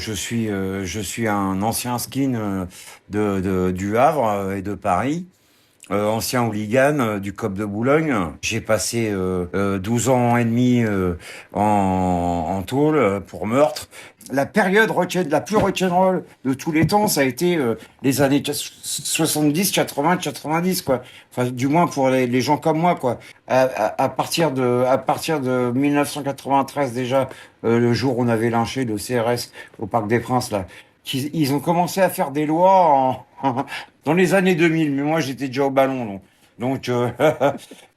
je suis un ancien skin du Havre et de Paris. Ancien hooligan du COP de Boulogne. J'ai passé 12 ans et demi en tôle pour meurtre. La période la plus rock'n'roll de tous les temps, ça a été les années 70, 80, 90, quoi. Enfin, du moins pour les gens comme moi, quoi. À partir de 1993 déjà, le jour où on avait lynché le CRS au Parc des Princes, là, ils ont commencé à faire des lois dans les années 2000, mais moi j'étais déjà au ballon, donc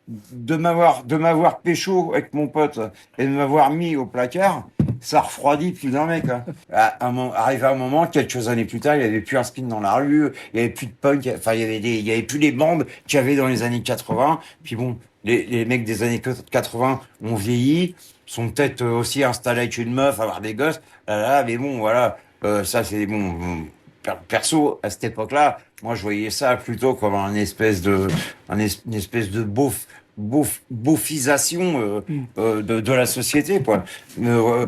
de m'avoir pécho avec mon pote et de m'avoir mis au placard, ça refroidit plus d'un mec. Hein. Arrivé à un moment, quelques années plus tard, il y avait plus un skin dans la rue, il y avait plus de punk, enfin il y avait plus les bandes qu'il y avait dans les années 80. Puis bon, les mecs des années 80 ont vieilli, sont peut-être aussi installés avec une meuf, avoir des gosses, mais bon voilà, ça c'est bon. Perso, à cette époque-là, moi, je voyais ça plutôt comme une espèce de beaufisation de la société, quoi.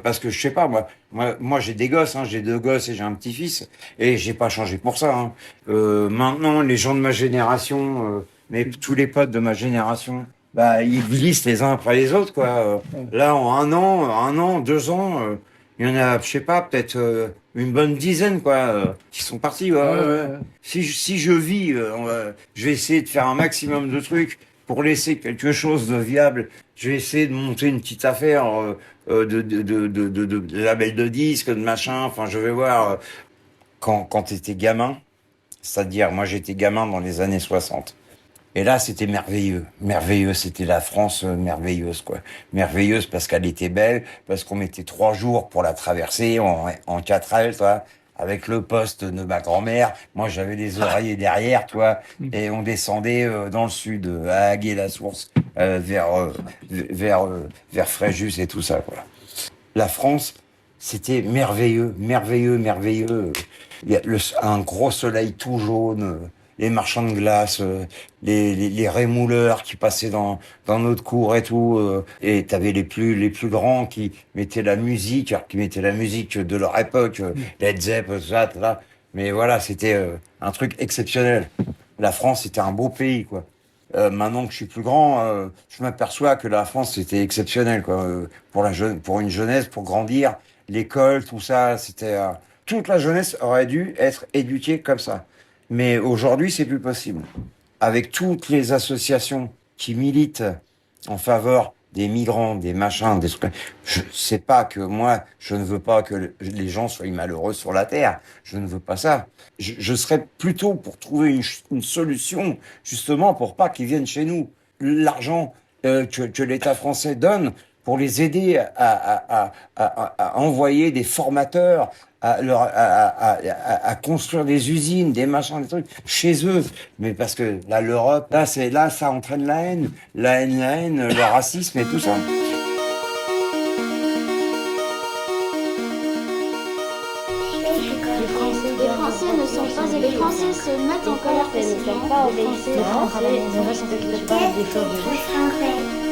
Parce que je sais pas, moi, j'ai des gosses, hein, j'ai 2 gosses et j'ai un petit-fils, et j'ai pas changé pour ça. Hein. Maintenant, les gens de ma génération, mais tous les potes de ma génération, bah, ils glissent les uns après les autres, quoi. Là, en un an, 2 ans. Il y en a, je sais pas, peut-être une bonne dizaine, quoi, qui sont partis. Ouais, ouais, ouais. Si je vis, je vais essayer de faire un maximum de trucs pour laisser quelque chose de viable. Je vais essayer de monter une petite affaire de label de disques, de machin. Enfin, je vais voir. Quand t'étais gamin, c'est-à-dire, moi j'étais gamin dans les années 60. Et là, c'était merveilleux. Merveilleux, c'était la France merveilleuse, quoi. Merveilleuse parce qu'elle était belle, parce qu'on mettait 3 jours pour la traverser en 4L, toi, avec le poste de ma grand-mère. Moi, j'avais les oreillers derrière, toi, et on descendait dans le sud, à Aguet-la-Source, vers Fréjus et tout ça, quoi. La France, c'était merveilleux, merveilleux, merveilleux. Il y a un gros soleil tout jaune, les marchands de glace, les rémouleurs qui passaient dans notre cour et tout. Et t'avais les plus grands qui mettaient la musique, alors qui mettaient la musique de leur époque, Led Zeppelin, tout ça, tout ça. Mais voilà, c'était un truc exceptionnel. La France, c'était un beau pays, quoi. Maintenant que je suis plus grand, je m'aperçois que la France c'était exceptionnel, quoi. Pour une jeunesse, pour grandir, l'école, tout ça, c'était toute la jeunesse aurait dû être éduquée comme ça. Mais aujourd'hui, c'est plus possible. Avec toutes les associations qui militent en faveur des migrants, des machins, des trucs. Je sais pas que moi, je ne veux pas que les gens soient malheureux sur la terre. Je ne veux pas ça. Je serais plutôt pour trouver une solution, justement, pour pas qu'ils viennent chez nous. L'argent que l'État français donne pour les aider à envoyer des formateurs, à construire des usines, des machins, des trucs chez eux. Mais parce que là, l'Europe, là, ça entraîne la haine, le racisme et tout ça. Les Français ne sont pas et les Français se mettent en colère facilement. Les Français ne respectent pas des choses.